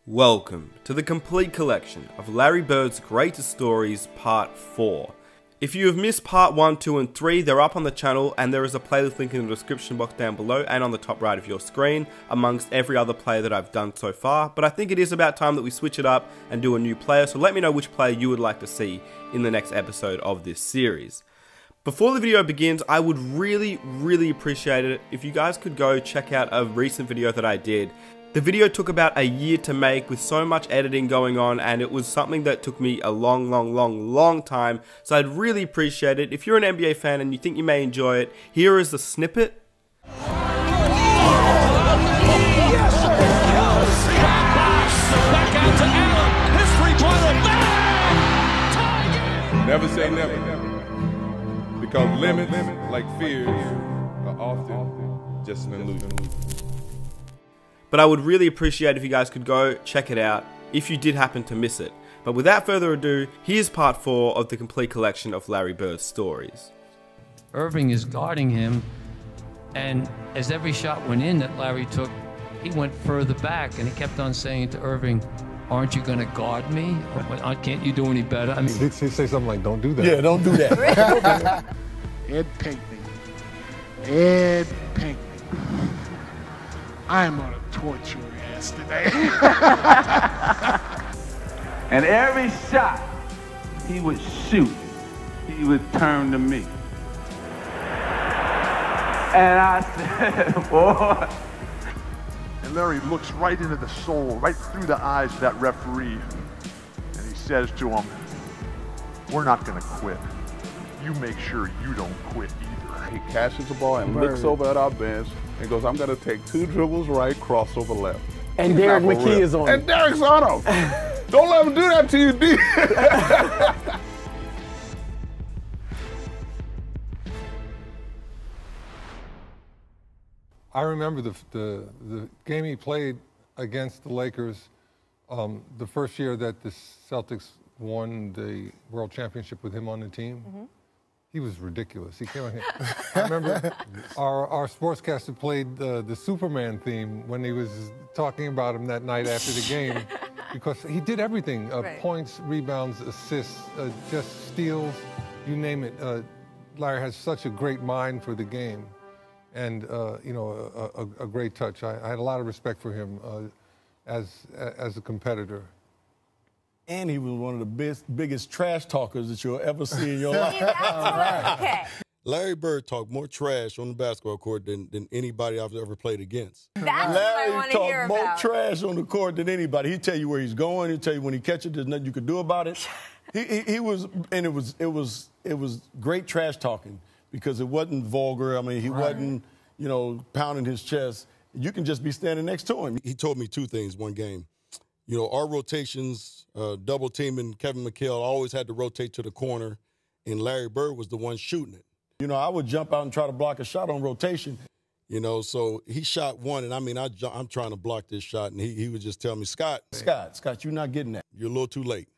Welcome to the complete collection of Larry Bird's Greatest Stories Part 4. If you have missed Part 1, 2 and 3, they're up on the channel and there is a playlist link in the description box down below and on the top right of your screen amongst every other player that I've done so far. But I think it is about time that we switch it up and do a new player, so let me know which player you would like to see in the next episode of this series. Before the video begins, I would really appreciate it if you guys could go check out a recent video that I did. The video took about a year to make with so much editing going on, and it was something that took me a long time, so I'd really appreciate it. If you're an NBA fan and you think you may enjoy it, here is the snippet. Never say never, because limits, like fears, are often just an illusion. But I would really appreciate if you guys could go check it out if you did happen to miss it. But without further ado, here's part 4 of the complete collection of Larry Bird's stories. Irving is guarding him, and as every shot went in that Larry took, he went further back, and he kept on saying to Irving, "Aren't you going to guard me? Can't you do any better?" I mean, he'd say something like, "Don't do that." Yeah, don't do that. Ed Pinckney. Ed Pinckney. I am going to torture your ass today. And every shot he would shoot, he would turn to me. And I said, boy. And Larry looks right into the soul, right through the eyes of that referee. And he says to him, "We're not going to quit. You make sure you don't quit either." He catches the ball and looks over at our bench and goes, "I'm going to take 2 dribbles right, crossover left." And Derek McKee is on. And Derek's on him. Don't let him do that to you, D. I remember the game he played against the Lakers the first year that the Celtics won the World Championship with him on the team. Mm-hmm. He was ridiculous. He came on here. I remember our sportscaster played the Superman theme when he was talking about him that night after the game because he did everything, right. Points, rebounds, assists, just steals, you name it. Larry has such a great mind for the game and, you know, a great touch. I had a lot of respect for him as a competitor. And he was one of the biggest trash talkers that you'll ever see in your life. Okay. Larry Bird talked more trash on the basketball court than anybody I've ever played against. That's what I want to hear about. Larry talked more trash on the court than anybody. He'd tell you where he's going. He'd tell you when he catches it, there's nothing you could do about it. He was, and it was great trash talking because it wasn't vulgar. I mean, he wasn't, you know, pounding his chest. You can just be standing next to him. He told me 2 things one game. You know, our rotations, double teaming Kevin McHale, always had to rotate to the corner, and Larry Bird was the one shooting it. You know, I would jump out and try to block a shot on rotation. You know, so he shot one, and I mean, I'm trying to block this shot, and he would just tell me, Scott, you're not getting that. You're a little too late.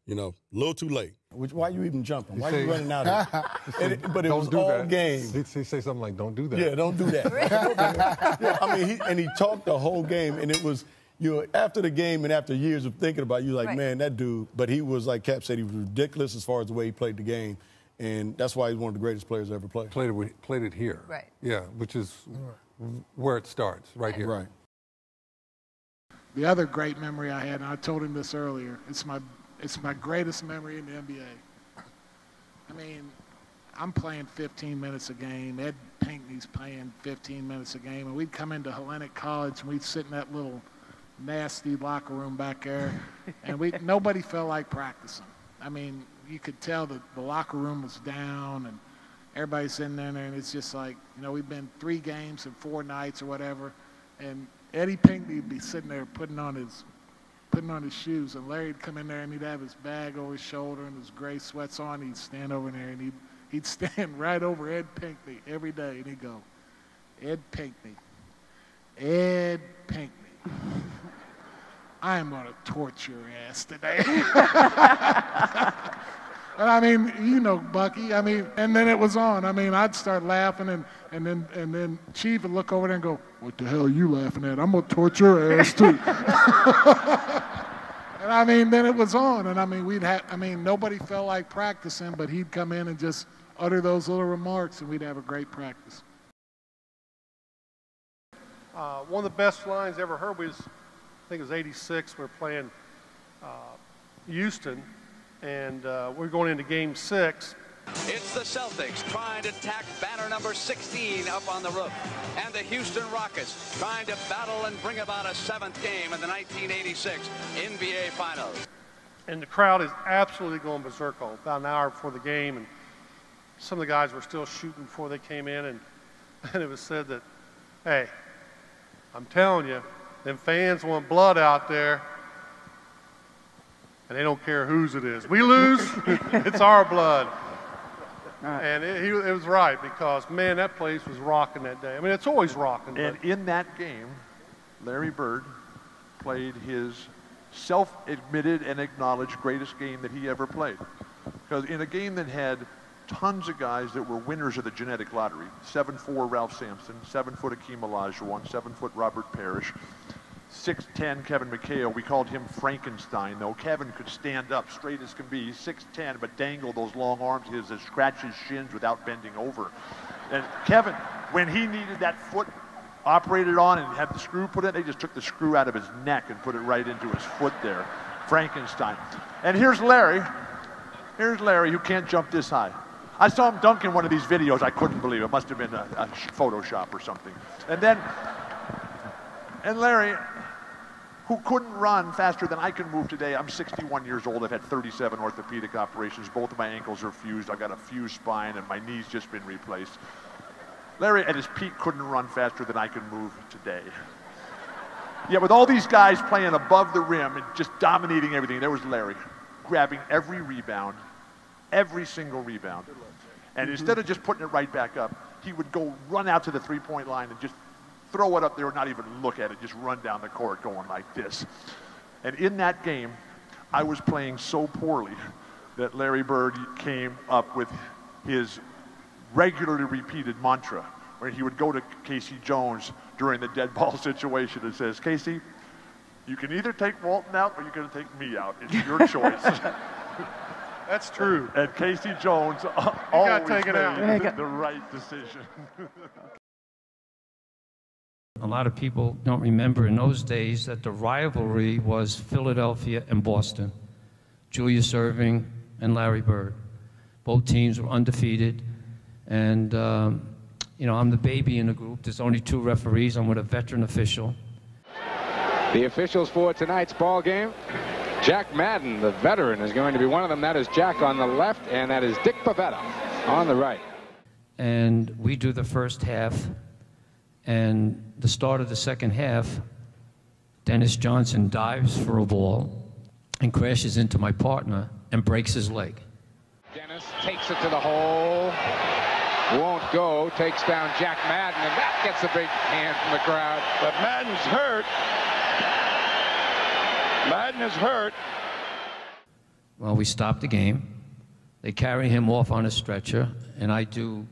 You know, a little too late. Why are you even jumping? Why are you running out of it? But it was all game. He'd say something like, "Don't do that." Yeah, don't do that. Yeah, I mean, he talked the whole game, and it was, you know, after the game and after years of thinking about it, you're like, man, that dude. But he was, like Cap said, he was ridiculous as far as the way he played the game. And that's why he's one of the greatest players ever played. Played it here. Right. Yeah, which is where it starts, right here. Right. The other great memory I had, and I told him this earlier, it's my greatest memory in the NBA. I mean, I'm playing 15 minutes a game. Ed Pinckney's playing 15 minutes a game. And we'd come into Hellenic College, and we'd sit in that little nasty locker room back there, and nobody felt like practicing. I mean, you could tell that the locker room was down, and everybody's in there, and it's just like, you know, we've been 3 games in 4 nights or whatever, and Eddie Pinckney would be sitting there putting on his shoes, and Larry'd come in there and he'd have his bag over his shoulder and his gray sweats on. He'd stand over there and he'd stand right over Ed Pinckney every day, and he'd go, "Ed Pinckney, Ed Pinckney. I am going to torture your ass today." And I mean, you know, Bucky, I mean, and then it was on. I mean, I'd start laughing, and then Chief would look over there and go, "What the hell are you laughing at? I'm going to torture your ass too." And I mean, then it was on. And I mean, nobody felt like practicing, but he'd come in and just utter those little remarks, and we'd have a great practice. One of the best lines I ever heard was, I think it was '86, we were playing Houston, and we're going into game 6. It's the Celtics trying to tack banner number 16 up on the roof. And the Houston Rockets trying to battle and bring about a 7th game in the 1986 NBA Finals. And the crowd is absolutely going berserk about an hour before the game, and some of the guys were still shooting before they came in, and it was said that, hey, I'm telling you, them fans want blood out there, and they don't care whose it is. We lose, it's our blood. And it was right, because, man, that place was rocking that day. I mean, it's always rocking. And in that game, Larry Bird played his self-admitted and acknowledged greatest game that he ever played. Because in a game that had tons of guys that were winners of the genetic lottery, 7'4" Ralph Sampson, 7-foot Akeem Olajuwon, 7-foot Robert Parrish, 6'10" Kevin McHale. We called him Frankenstein, though. Kevin could stand up straight as can be, 6'10", but dangle those long arms of his and scratch his shins without bending over. And Kevin, when he needed that foot operated on and had the screw put in, they just took the screw out of his neck and put it right into his foot there. Frankenstein. And here's Larry. Here's Larry, who can't jump this high. I saw him dunk in one of these videos. I couldn't believe it. It must have been a Photoshop or something. And Larry, who couldn't run faster than I can move today. I'm 61 years old. I've had 37 orthopedic operations. Both of my ankles are fused. I've got a fused spine, and my knee's just been replaced. Larry, at his peak, couldn't run faster than I can move today. Yeah, with all these guys playing above the rim and just dominating everything, there was Larry, grabbing every rebound, every single rebound. And instead of just putting it right back up, he would go run out to the three-point line and just throw it up there and not even look at it, just run down the court going like this. And in that game, I was playing so poorly that Larry Bird came up with his regularly repeated mantra, where he would go to Casey Jones during the dead ball situation and says, "Casey, you can either take Walton out or you're going to take me out. It's your choice." That's true. And Casey Jones always made the right decision. A lot of people don't remember in those days that the rivalry was Philadelphia and Boston. Julius Erving and Larry Bird. Both teams were undefeated. And, you know, I'm the baby in the group. There's only 2 referees. I'm with a veteran official. The officials for tonight's ball game. Jack Madden, the veteran, is going to be one of them. That is Jack on the left, and that is Dick Pavetta on the right. And we do the first half. And the start of the second half, Dennis Johnson dives for a ball and crashes into my partner and breaks his leg. Dennis takes it to the hole. Won't go. Takes down Jack Madden, and that gets a big hand from the crowd. But Madden's hurt. Madden is hurt. Well, we stop the game. They carry him off on a stretcher, and I do,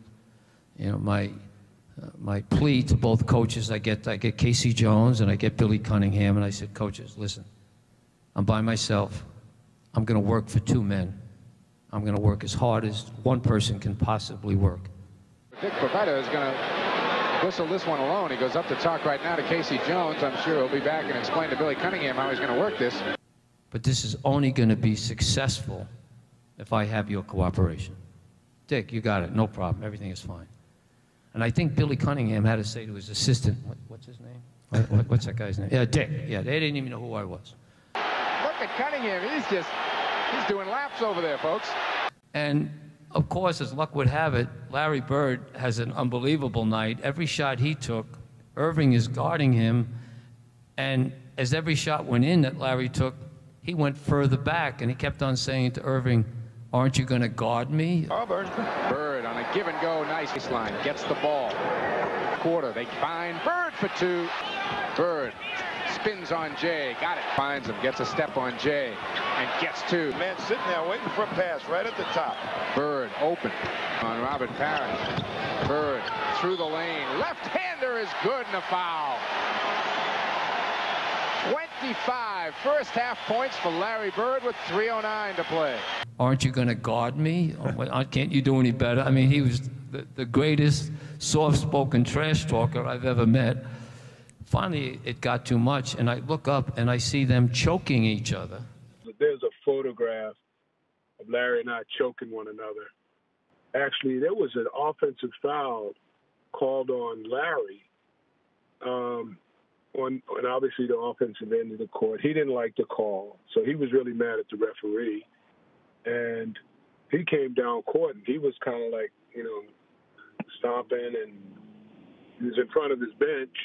you know, my plea to both coaches. I get Casey Jones and I get Billy Cunningham, and I said, "Coaches, listen, I'm by myself. I'm going to work for 2 men. I'm going to work as hard as one person can possibly work." Dick Pavetta is going to whistle this one alone. He goes up to talk right now to Casey Jones. I'm sure he'll be back and explain to Billy Cunningham how he's going to work this. But this is only going to be successful if I have your cooperation. Dick, you got it. No problem. Everything is fine. And I think Billy Cunningham had to say to his assistant, what's his name? What's that guy's name? Yeah, Dick. Yeah, they didn't even know who I was. Look at Cunningham. He's doing laps over there, folks. And, of course, as luck would have it, Larry Bird has an unbelievable night. Every shot he took, Irving is guarding him. And as every shot went in that Larry took, he went further back, and he kept on saying to Irving, "Aren't you going to guard me?" Oh, Bird on a give-and-go nice line. Gets the ball. Quarter. They find Bird for 2. Bird spins on Jay. Got it. Finds him. Gets a step on Jay. And gets two. Man sitting there waiting for a pass right at the top. Bird open on Robert Parrish. Bird through the lane. Left-hander is good and a foul. 25 first half points for Larry Bird with 3:09 to play. Aren't you going to guard me? Can't you do any better? I mean, he was the greatest soft-spoken trash talker I've ever met. Finally, it got too much, and I look up and I see them choking each other. There's a photograph of Larry and I choking one another. Actually, there was an offensive foul called on Larry. On obviously the offensive end of the court. He didn't like the call, so he was really mad at the referee. And he came down court, and he was kind of like, you know, stomping, and he was in front of his bench.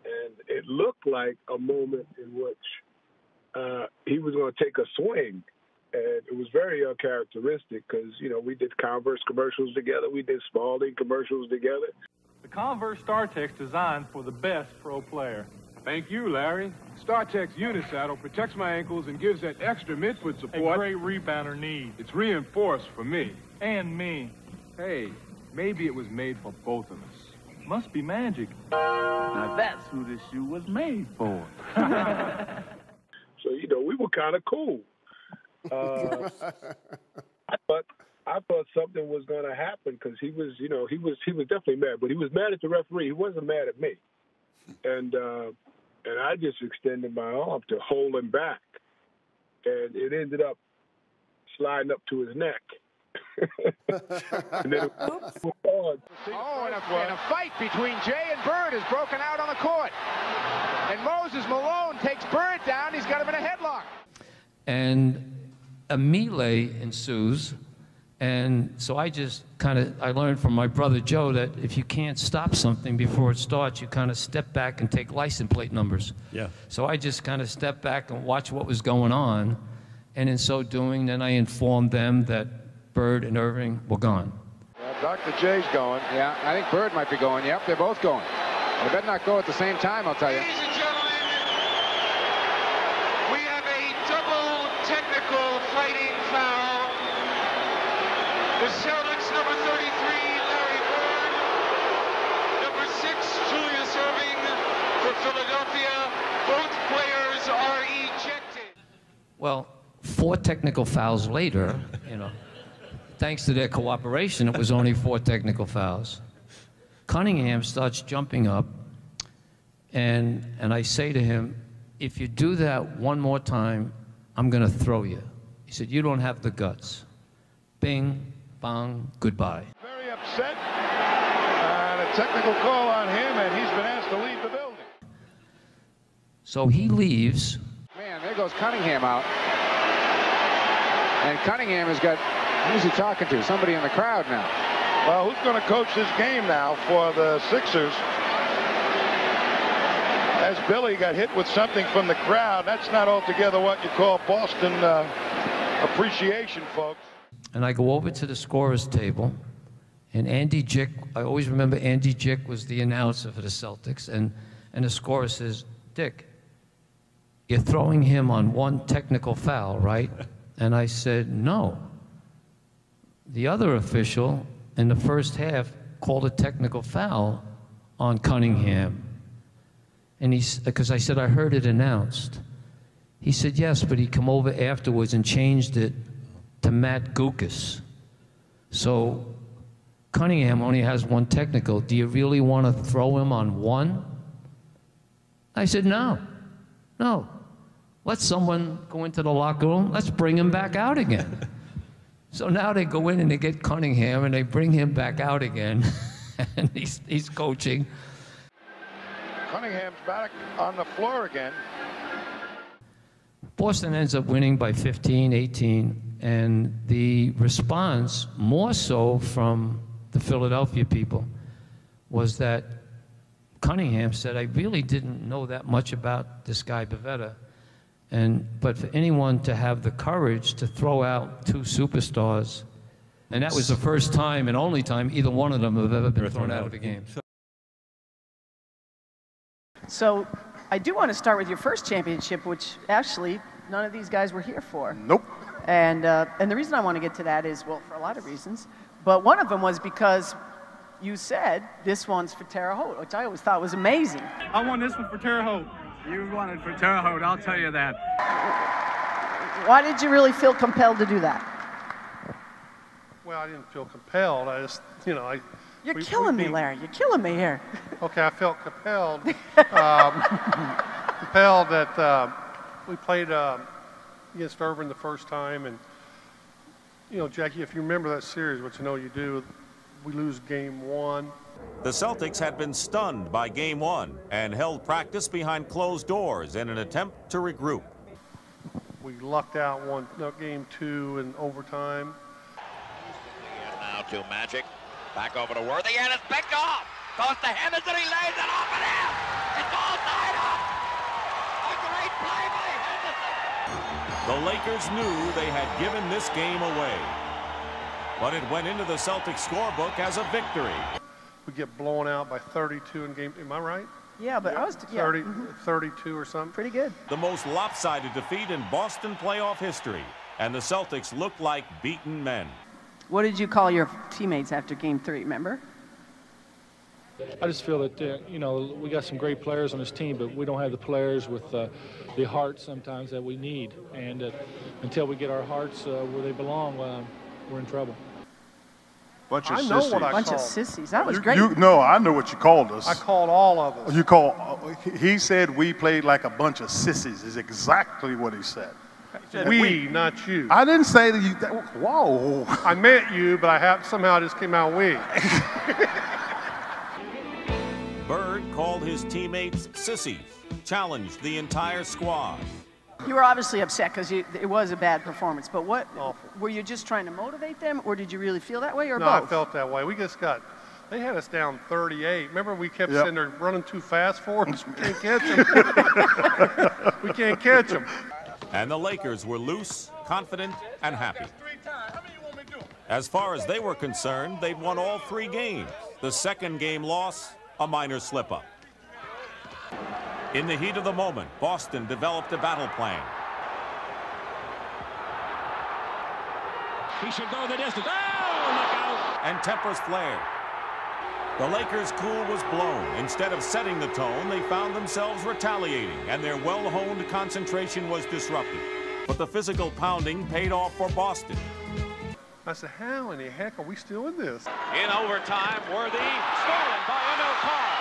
And it looked like a moment in which he was going to take a swing. And it was very uncharacteristic because, you know, we did Converse commercials together. We did Spalding commercials together. The Converse StarTech designed for the best pro player. Thank you, Larry. StarTech's Unisaddle protects my ankles and gives that extra midfoot support a great rebounder needs. It's reinforced for me. And me. Hey, maybe it was made for both of us. Must be magic. Now that's who this shoe was made for. So, you know, we were kind of cool. I thought something was going to happen because he was, you know, he was definitely mad, but he was mad at the referee. He wasn't mad at me, and I just extended my arm to hold him back, and it ended up sliding up to his neck. And then it moved on. And a fight between Jay and Bird has broken out on the court, and Moses Malone takes Bird down. He's got him in a headlock, and a melee ensues. And so I learned from my brother Joe that if you can't stop something before it starts, you kind of step back and take license plate numbers. Yeah. So I just kind of stepped back and watched what was going on. And in so doing, then I informed them that Bird and Irving were gone. Yeah, Dr. J's going. Yeah, I think Bird might be going. Yep, they're both going. They better not go at the same time, I'll tell you. Ladies and gentlemen, we have a double technical fighting foul. The Celtics, number 33, Larry Bird. Number 6, Julius Irving for Philadelphia. Both players are ejected. Well, 4 technical fouls later, you know, thanks to their cooperation, it was only 4 technical fouls. Cunningham starts jumping up, and I say to him, if you do that one more time, I'm going to throw you. He said, you don't have the guts. Bing. Bang, goodbye. Very upset. And a technical call on him, and he's been asked to leave the building. So he leaves. Man, there goes Cunningham out. And Cunningham has got, who's he talking to? Somebody in the crowd now. Well, who's going to coach this game now for the Sixers? As Billy got hit with something from the crowd, that's not altogether what you call Boston appreciation, folks. And I go over to the scorer's table, and Andy Jick, I always remember Andy Jick was the announcer for the Celtics, and the scorer says, Dick, you're throwing him on one technical foul, right? And I said, no. The other official in the first half called a technical foul on Cunningham. And because I said, I heard it announced. He said, yes, but he come over afterwards and changed it to Matt Gukas. So Cunningham only has one technical. Do you really want to throw him on one? I said, no. Let someone go into the locker room. Let's bring him back out again. So now they go in and they get Cunningham and they bring him back out again. And he's coaching. Cunningham's back on the floor again. Boston ends up winning by 15, 18. And the response, more so from the Philadelphia people, was that Cunningham said, I really didn't know that much about this guy Bavetta. But for anyone to have the courage to throw out 2 superstars, and that was the first time and only time either one of them have ever been thrown out of a game. So I do want to start with your first championship, which actually none of these guys were here for. Nope. And the reason I want to get to that is, well, for a lot of reasons, but one of them was because you said this one's for Terre Haute, which I always thought was amazing. I won this one for Terre Haute. You won it for Terre Haute, I'll tell you that. Why did you really feel compelled to do that? Well, I didn't feel compelled. I just, you know, You're killing me, Larry. You're killing me here. Okay, I felt compelled. Compelled that we played against Irving the first time, and you know, Jackie, if you remember that series, which I know you do, we lose game 1. The Celtics had been stunned by game 1 and held practice behind closed doors in an attempt to regroup. We lucked out game 2 in overtime. Now to Magic. Back over to Worthy, and it's picked off. Toss to Henderson, he lays it off and in. It's all tied up. A great play by Henderson. The Lakers knew they had given this game away, but it went into the Celtics scorebook as a victory. We get blown out by 32 in game, am I right? Yeah, but I was 30, 32 or something. Pretty good. The most lopsided defeat in Boston playoff history, and the Celtics looked like beaten men. What did you call your teammates after game 3, remember? I just feel that, you know, we got some great players on this team, but we don't have the players with the heart sometimes that we need. And until we get our hearts where they belong, we're in trouble. Bunch of I know sissies. what I Bunch called. of sissies. That was great. No, I know what you called us. I called all of us. You call. He said we played like a bunch of sissies. Is exactly what he said. We, not you. I didn't say that you. Whoa. I meant you, but somehow it just came out we. Bird called his teammates sissies, challenged the entire squad. You were obviously upset because it was a bad performance, but what, were you just trying to motivate them, or did you really feel that way, or No, both? I felt that way. They had us down 38. Remember we kept sitting there running too fast for us? We can't catch them. We can't catch them. And the Lakers were loose, confident, and happy. As far as they were concerned, they'd won all 3 games. The second game loss, a minor slip-up. In the heat of the moment, Boston developed a battle plan. He should go the distance. Oh, look out! And tempers flared. The Lakers' cool was blown. Instead of setting the tone, they found themselves retaliating, and their well-honed concentration was disrupted. But the physical pounding paid off for Boston. I said, how in the heck are we still in this? In overtime, Worthy, stolen by Emil Carr.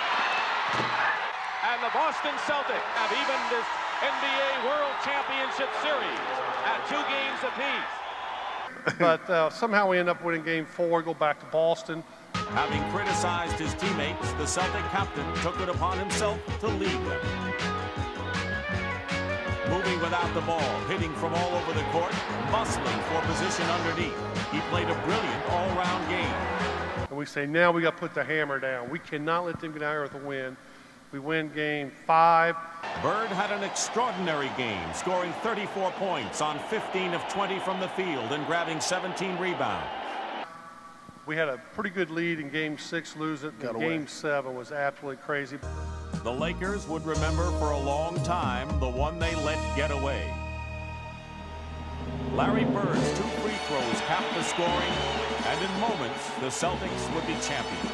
And the Boston Celtics have evened this NBA World Championship Series at 2 games apiece. But somehow we end up winning game 4, go back to Boston. Having criticized his teammates, the Celtic captain took it upon himself to lead them. Moving without the ball, hitting from all over the court, muscling for position underneath. He played a brilliant all-round game. And we say, now we got to put the hammer down. We cannot let them get out here with a win. We win game 5. Bird had an extraordinary game, scoring 34 points on 15 of 20 from the field and grabbing 17 rebounds. We had a pretty good lead in game 6, lose it. And game 7 was absolutely crazy. The Lakers would remember for a long time the one they let get away. Larry Bird's 2 free throws capped the scoring, and in moments, the Celtics would be champions.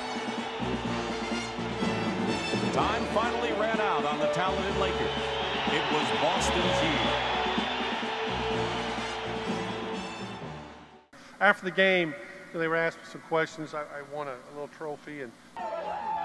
Time finally ran out on the talented Lakers. It was Boston's year. After the game, they were asking some questions. I won a little trophy, and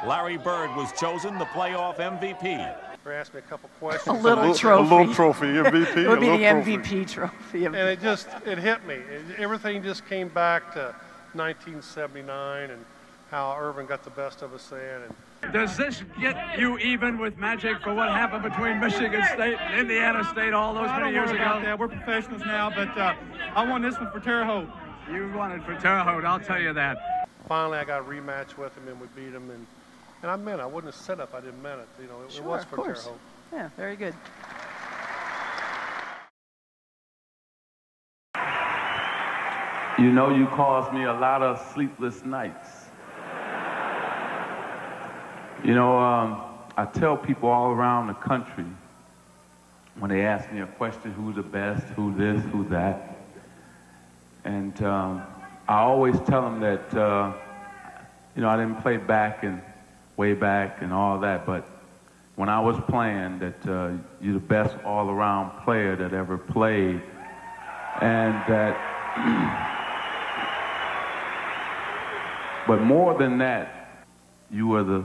Larry Bird was chosen the playoff MVP. They asked me a couple questions. A little trophy. A little trophy, MVP. It would be the MVP trophy. And it hit me. Everything just came back to 1979 and how Irvin got the best of us then. And Does this get you even with Magic for what happened between Michigan State and Indiana State all those many years ago? Yeah, we're professionals now, but I won this one for Terre Haute. You won it for Terre Haute, I'll tell you that. Finally, I got a rematch with him, and we beat him. And I meant it. I wasn't a setup. I didn't mean it. You know, it was for Terre Haute. Yeah, very good. You know, you caused me a lot of sleepless nights. You know, I tell people all around the country when they ask me a question, who's the best, who this, who that, and I always tell them that, you know, I didn't play way back and all that, but when I was playing, that you're the best all-around player that ever played, and that, but more than that, you were the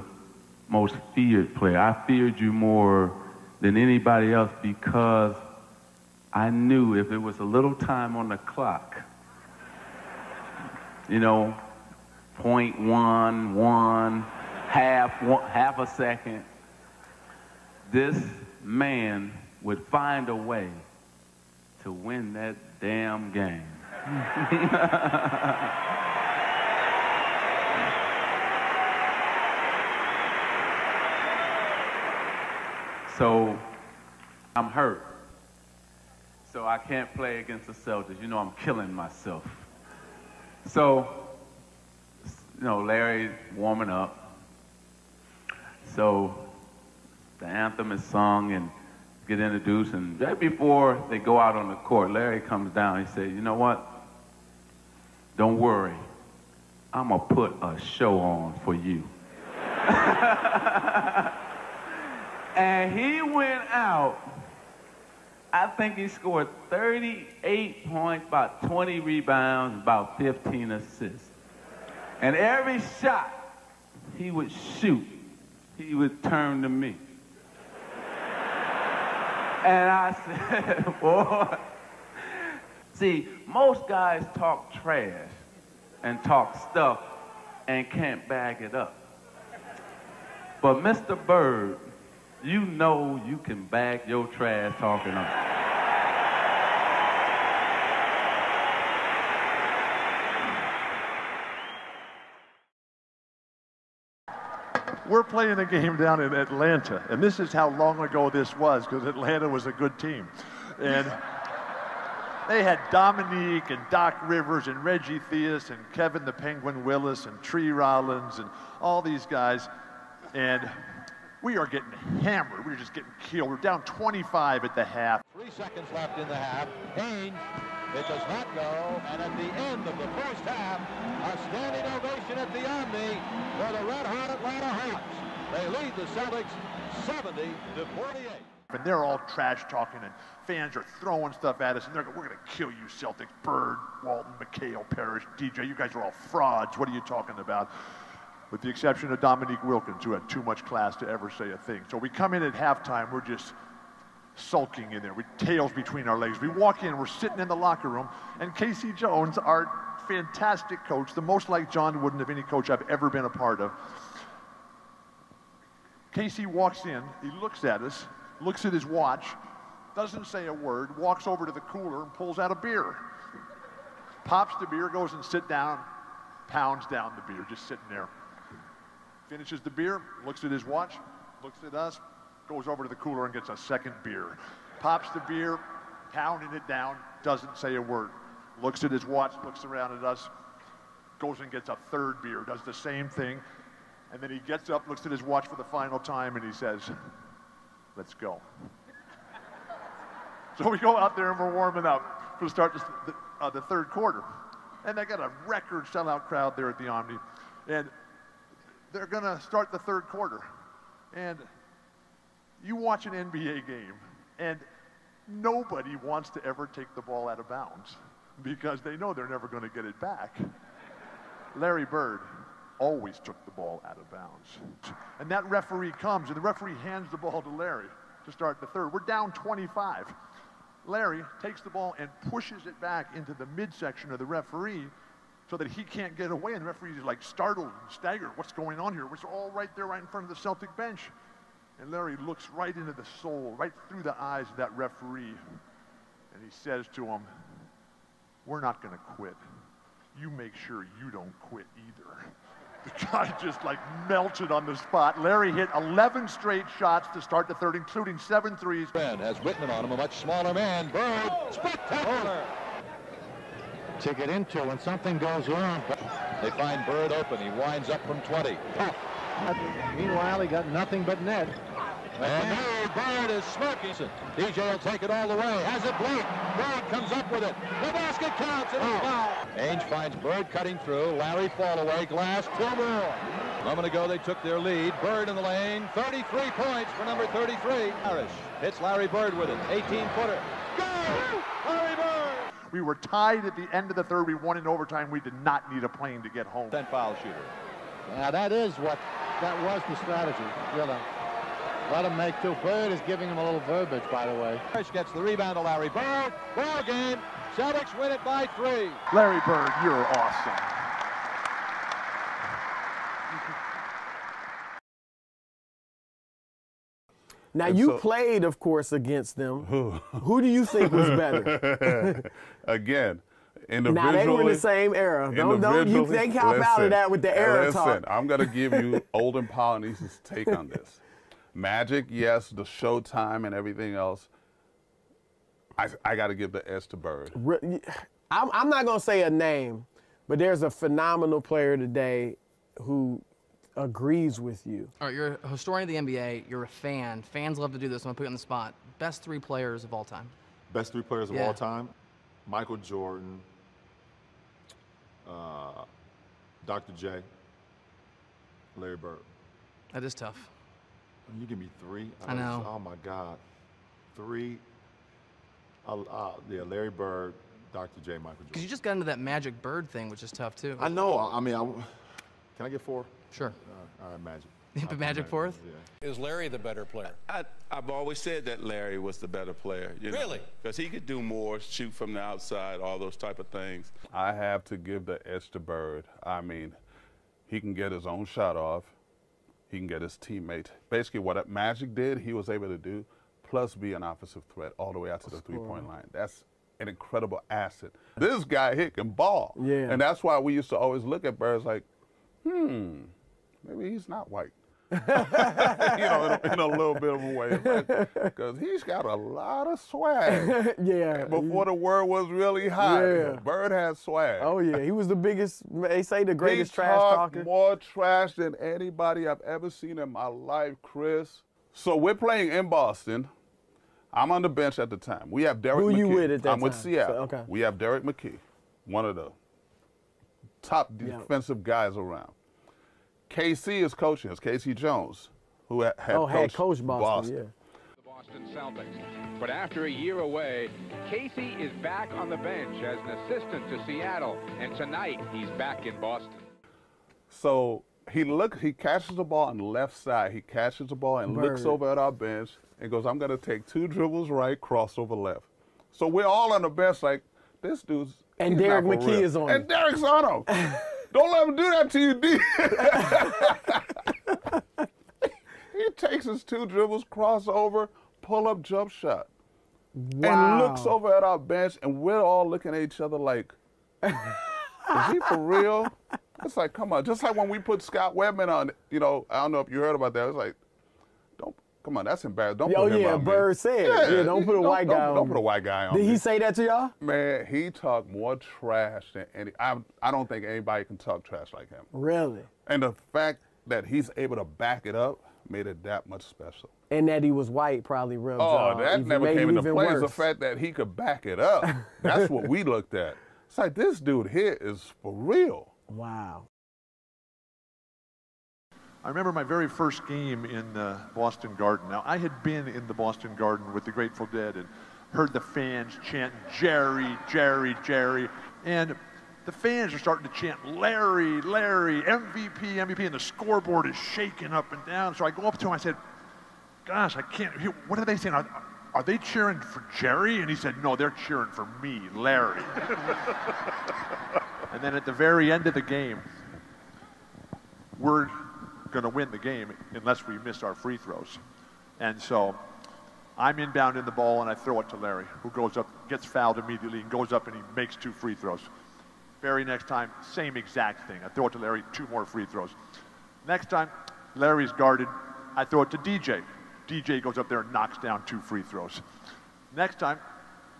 most feared player. I feared you more than anybody else because I knew if it was a little time on the clock, you know, 0.1, half a second, this man would find a way to win that damn game. So I'm hurt. So I can't play against the Celtics. You know, I'm killing myself. So, you know, Larry's warming up. So the anthem is sung and get introduced, and right before they go out on the court, Larry comes down. He said, you know what? Don't worry. I'm going to put a show on for you. And he went out. I think he scored 38 points, about 20 rebounds, about 15 assists. And every shot he would shoot, he would turn to me. And I said, boy, see, most guys talk trash and talk stuff and can't back it up. But Mr. Bird, you know you can back your trash talking up. We're playing a game down in Atlanta, and this is how long ago this was, because Atlanta was a good team. And they had Dominique and Doc Rivers and Reggie Theus and Kevin the Penguin Willis and Tree Rollins and all these guys. And we are getting hammered. We're just getting killed. We're down 25 at the half. 3 seconds left in the half. Haynes, it does not go. And at the end of the first half, a standing ovation at the Omni for the red-hot Atlanta Hawks. They lead the Celtics 70-48. And they're all trash talking, and fans are throwing stuff at us, and they're going, we're going to kill you, Celtics. Bird, Walton, McHale, Parrish, DJ, you guys are all frauds. What are you talking about? With the exception of Dominique Wilkins, who had too much class to ever say a thing. So we come in at halftime, we're just sulking in there with tails between our legs. We walk in, we're sitting in the locker room, and Casey Jones, our fantastic coach, the most like John Wooden of any coach I've ever been a part of. Casey walks in, he looks at us, looks at his watch, doesn't say a word, walks over to the cooler and pulls out a beer. Pops the beer, goes and sits down, pounds down the beer, just sitting there. Finishes the beer, looks at his watch, looks at us, goes over to the cooler and gets a second beer. Pops the beer, pounding it down, doesn't say a word. Looks at his watch, looks around at us, goes and gets a third beer, does the same thing, and then he gets up, looks at his watch for the final time, and he says, let's go. So we go out there and we're warming up for the start of the third quarter. And they got a record sellout crowd there at the Omni. And they're going to start the third quarter. And you watch an NBA game, and nobody wants to ever take the ball out of bounds because they know they're never going to get it back. Larry Bird always took the ball out of bounds. And that referee comes, and the referee hands the ball to Larry to start the third. We're down 25. Larry takes the ball and pushes it back into the midsection of the referee so that he can't get away, and the referee is like startled and staggered. What's going on here? We're all right there right in front of the Celtic bench. And Larry looks right into the soul, right through the eyes of that referee, and he says to him, we're not going to quit. You make sure you don't quit either. The guy just like melted on the spot. Larry hit 11 straight shots to start the third, including 7 threes. Ben has Whitman on him, a much smaller man. Bird, spectacular to get into when something goes wrong. They find Bird open. He winds up from 20. Tough. Meanwhile, he got nothing but net. And now Bird is smoking. DJ will take it all the way. Has it blocked. Bird comes up with it. The basket counts and it's foul. Ainge finds Bird cutting through. Larry fall away. Glass, 2 more. A moment ago, they took their lead. Bird in the lane. 33 points for number 33. Harris hits Larry Bird with it. 18-footer. Go! Larry Bird! We were tied at the end of the third. We won in overtime. We did not need a plane to get home. 10 foul shooter. Now that was the strategy, really. Let him make 2. Bird is giving him a little verbiage, by the way. Harris gets the rebound to Larry Bird. Ball game. Celtics win it by 3. Larry Bird, you're awesome. Now, you played, of course, against them. Who do you think was better? Again, individually. Now, they were in the same era. They cop out of that with the era talk. I'm going to give you Olden Polynesia's take on this. Magic, yes, the showtime and everything else. I got to give the S to Bird. I'm not going to say a name, but there's a phenomenal player today who agrees with you. All right, you're a historian of the NBA. You're a fan. Fans love to do this. I'm going to put you on the spot. Best 3 players of all time. Best 3 players of all time? Michael Jordan, Dr. J, Larry Bird. That is tough. You give me 3? I know. Oh, my God. 3? Yeah, Larry Bird, Dr. J, Michael Jordan. Because you just got into that Magic Bird thing, which is tough, too. I know. I mean, can I get 4? Sure. All right, Magic. You put Magic 4th? Yeah. Is Larry the better player? I've always said that Larry was the better player. Really? Because he could do more, shoot from the outside, all those type of things. I have to give the edge to Bird. I mean, he can get his own shot off. He can get his teammate. Basically, what Magic did, he was able to do, plus be an offensive threat all the way out to the 3-point line. That's an incredible asset. This guy here can ball. Yeah. And that's why we used to always look at Bird like, maybe he's not white. You know, in a little bit of a way. Because he's got a lot of swag. Yeah. Before the word was really hot. Yeah. Bird has swag. Oh, yeah. He was the biggest, they say the greatest trash talker. He talked more trash than anybody I've ever seen in my life, Chris. So we're playing in Boston. I'm on the bench at the time. We have Derek McKee. Who you with at that time? I'm with Seattle. So, okay. We have Derek McKee, one of the top defensive guys around. KC is coaching us, Casey Jones, who had coached Boston. Yeah. The Boston Celtics. But after a year away, Casey is back on the bench as an assistant to Seattle, and tonight he's back in Boston. So he catches the ball on the left side. He catches the ball and looks over at our bench and goes, I'm going to take 2 dribbles right, crossover left. So we're all on the bench like, this dude's And Derek McKee is on him. And Derek's on him. Don't let him do that to you, D. He takes his 2 dribbles, crossover, pull-up jump shot. Wow. And looks over at our bench, and we're all looking at each other like, is he for real? It's like, come on. Just like when we put Scott Webman on, you know, I don't know if you heard about that. It's like, come on, that's embarrassing. Don't put him on me. Bird said. Yeah, don't put a white guy on me. Don't put a white guy on me. Did he say that to y'all? Man, he talked more trash than any. I don't think anybody can talk trash like him. Really? And the fact that he's able to back it up made it that much special. And that he was white probably rubbed y'all. That never came into play. Worse. The fact that he could back it up. That's what we looked at. It's like, this dude here is for real. Wow. I remember my very first game in Boston Garden. Now, I had been in the Boston Garden with the Grateful Dead and heard the fans chant, Jerry, Jerry, Jerry. And the fans are starting to chant, Larry, Larry, MVP, MVP, and the scoreboard is shaking up and down. So I go up to him, I said, gosh, I can't hear, what are they saying? Are they cheering for Jerry? And he said, no, they're cheering for me, Larry. And then at the very end of the game, we're going to win the game unless we miss our free throws. And so I'm inbounding the ball and I throw it to Larry, who goes up, gets fouled immediately and goes up and he makes 2 free throws. Very next time, same exact thing. I throw it to Larry, 2 more free throws. Next time, Larry's guarded. I throw it to DJ. DJ goes up there and knocks down 2 free throws. Next time,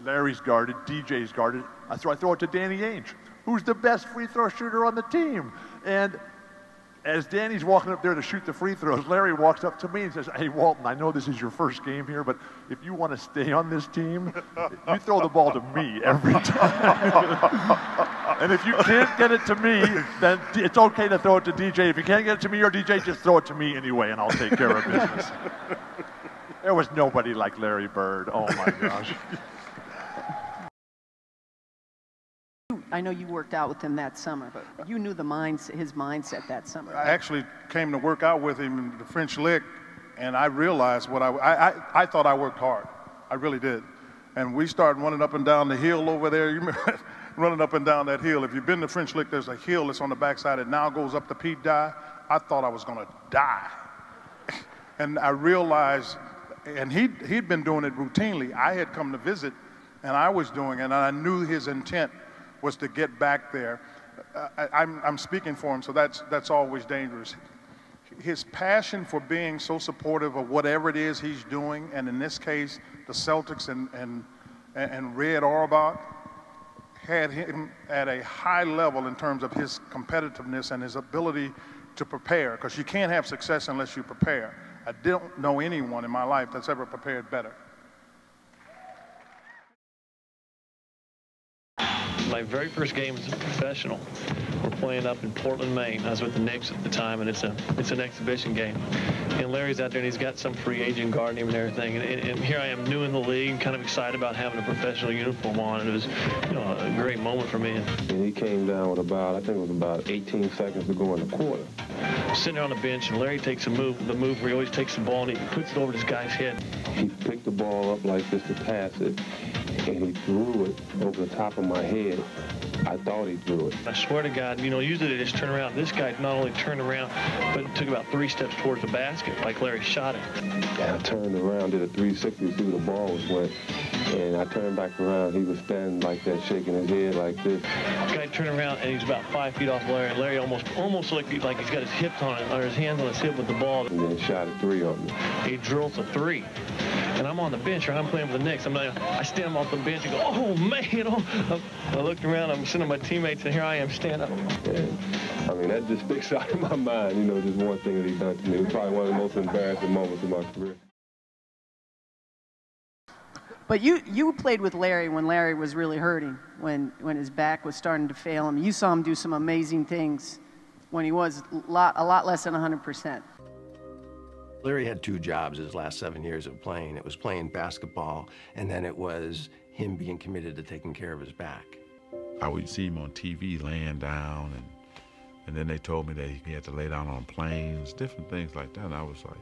Larry's guarded, DJ's guarded. I throw it to Danny Ainge, who's the best free throw shooter on the team. And As Danny's walking up there to shoot the free throws, Larry walks up to me and says, "Hey, Walton, I know this is your first game here, but if you want to stay on this team, you throw the ball to me every time. And if you can't get it to me, then it's okay to throw it to DJ. If you can't get it to me or DJ, just throw it to me anyway, and I'll take care of business." There was nobody like Larry Bird. Oh, my gosh. I know you worked out with him that summer, but you knew his mindset that summer. I actually came to work out with him in the French Lick, and I realized what I thought I worked hard. I really did. And we started running up and down the hill over there. You remember running up and down that hill. If you've been to French Lick, there's a hill that's on the backside. It now goes up to Pete Dye. I thought I was going to die. And I realized, and he'd been doing it routinely. I had come to visit, and I was doing it, and I knew his intent was to get back there. I'm speaking for him, so that's always dangerous. His passion for being so supportive of whatever it is he's doing, and in this case, the Celtics and Red Auerbach, had him at a high level in terms of his competitiveness and his ability to prepare, because you can't have success unless you prepare. I don't know anyone in my life that's ever prepared better. My very first game as a professional, we're playing up in Portland, Maine. I was with the Knicks at the time, and it's an exhibition game. And Larry's out there, and he's got some free agent guarding him and everything. And here I am, new in the league, and kind of excited about having a professional uniform on. And it was, a great moment for me. And he came down with I think it was about 18 seconds to go in the quarter. Sitting there on the bench, and Larry takes the move where he always takes the ball, and he puts it over this guy's head. He picked the ball up like this to pass it, and he threw it over the top of my head. I thought he threw it. I swear to God, usually they just turn around. This guy not only turned around, but took about 3 steps towards the basket, like Larry shot it. And I turned around, did a 360, see where the ball was went. And I turned back around. He was standing like that, shaking his head like this. The guy turned around, and he's about 5 feet off Larry. Larry almost like he's got his hips on it, or his hands on his hip with the ball. And then shot a 3 on me. He drills a 3. And I'm on the bench, or I'm playing with the Knicks. I stand off the bench and go, oh, man. I looked around, I'm sitting with my teammates, and here I am standing up. And, that just sticks out in my mind, just one thing that he done to me. It was probably one of the most embarrassing moments of my career. But you played with Larry when Larry was really hurting, when his back was starting to fail him. You saw him do some amazing things when he was a lot less than 100%. Larry had 2 jobs his last 7 years of playing. It was playing basketball, and then it was him being committed to taking care of his back. I would see him on TV laying down, and then they told me that he had to lay down on planes, different things like that, and I was like,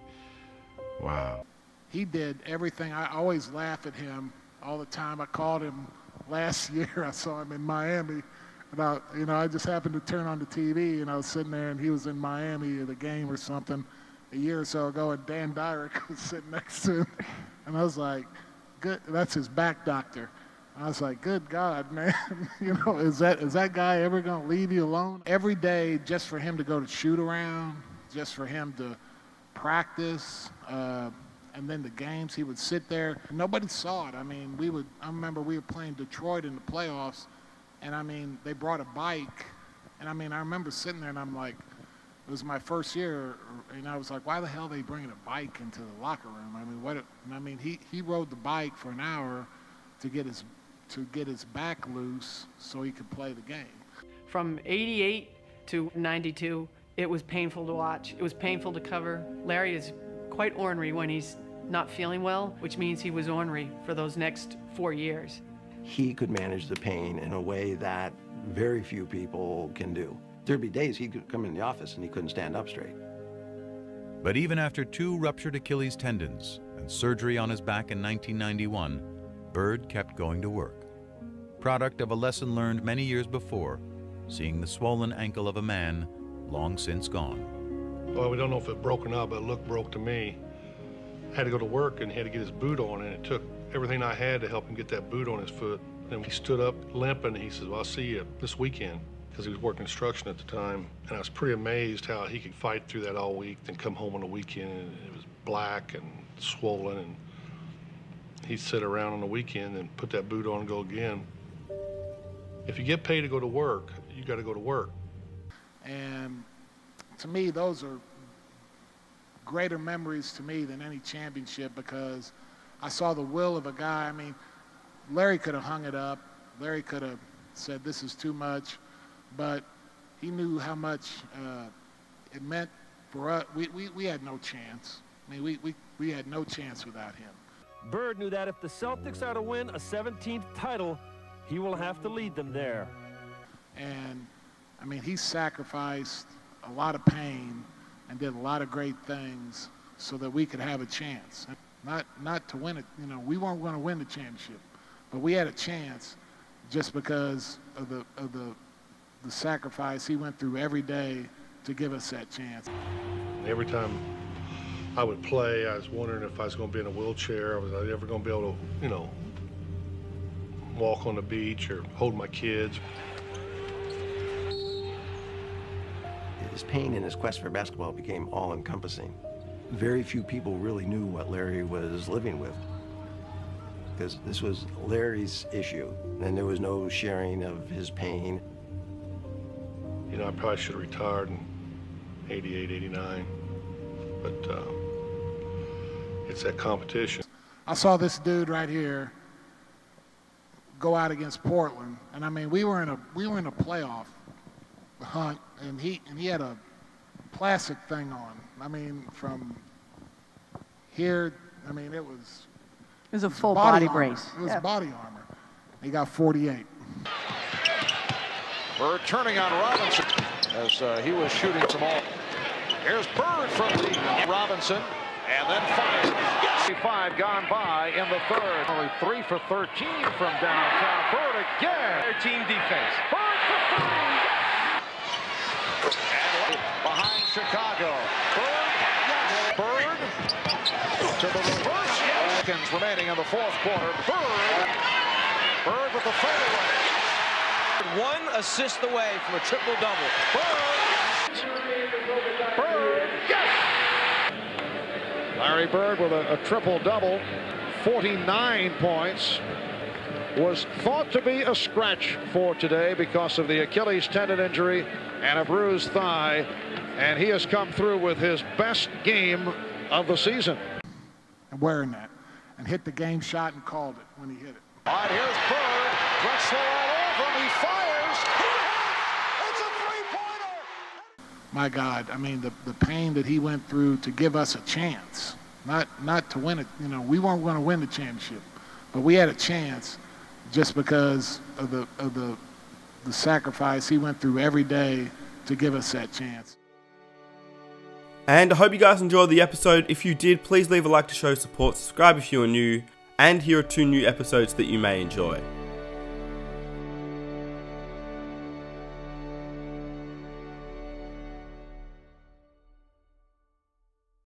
wow. He did everything. I always laugh at him all the time. I called him last year. I saw him in Miami. And I just happened to turn on the TV, and I was sitting there, and he was in Miami at a game or something a year or so ago, and Dan Dyrick was sitting next to him. And I was like, good, that's his back doctor. I was like, good God, man, is that guy ever going to leave you alone? Every day, just for him to go to shoot around, just for him to practice, and then the games, he would sit there. Nobody saw it. I remember we were playing Detroit in the playoffs, and they brought a bike, and I remember sitting there, and I'm like, it was my first year, and I was like, why the hell are they bringing a bike into the locker room? He rode the bike for an hour to get his back loose so he could play the game. From 88 to 92, it was painful to watch. It was painful to cover. Larry is quite ornery when he's not feeling well, which means he was ornery for those next 4 years. He could manage the pain in a way that very few people can do. There'd be days he'd come in the office and he couldn't stand up straight. But even after 2 ruptured Achilles tendons and surgery on his back in 1991, Bird kept going to work. Product of a lesson learned many years before, seeing the swollen ankle of a man long since gone. Well, we don't know if it broke or not, but it looked broke to me. Had to go to work and he had to get his boot on, and it took everything I had to help him get that boot on his foot. Then he stood up limping, and he says, well, I'll see you this weekend, because he was working construction at the time. And I was pretty amazed how he could fight through that all week, then come home on the weekend, and it was black and swollen, and he'd sit around on the weekend and put that boot on and go again. If you get paid to go to work, you got to go to work. And to me, those are greater memories to me than any championship, because I saw the will of a guy. I mean, Larry could have hung it up. Larry could have said, this is too much, but he knew how much it meant for us. We had no chance. I mean, we had no chance without him. Bird knew that if the Celtics are to win a 17th title, he will have to lead them there. And, I mean, he sacrificed a lot of pain and did a lot of great things so that we could have a chance. Not to win it, you know, we weren't going to win the championship, but we had a chance just because of the sacrifice he went through every day to give us that chance. Every time I would play, I was wondering if I was going to be in a wheelchair. Was I ever going to be able to, you know, walk on the beach or hold my kids? His pain and his quest for basketball became all-encompassing. Very few people really knew what Larry was living with, because this was Larry's issue, and there was no sharing of his pain. You know, I probably should have retired in 88, 89, but it's that competition. I saw this dude right here go out against Portland, and I mean, we were in a playoff hunt, and he had a plastic thing on. I mean, from here, I mean, it was a full body brace. It was body armor. He got 48. Bird turning on Robinson as he was shooting some all. Here's Bird from the Robinson, and then fires. Yes! 5 gone by in the third. Only 3 for 13 from downtown. Bird again. Their team defense. Bird for 3. And behind Chicago. Bird. Yes. Bird to the reverse. Yes. Seconds remaining in the fourth quarter. Bird with the fadeaway. 1 assist away from a triple-double. Bird, yes! Larry Bird with a triple-double, 49 points. Was thought to be a scratch for today because of the Achilles tendon injury and a bruised thigh, and he has come through with his best game of the season. And wearing that, and hit the game shot and called it when he hit it. All right, here's Bird. Drexler all over him. He fires. It's a three-pointer. My God, I mean, the pain that he went through to give us a chance, not to win it. You know, we weren't going to win the championship, but we had a chance just because of the sacrifice he went through every day to give us that chance. And I hope you guys enjoyed the episode. If you did, please leave a like to show support, subscribe if you are new, and here are 2 new episodes that you may enjoy.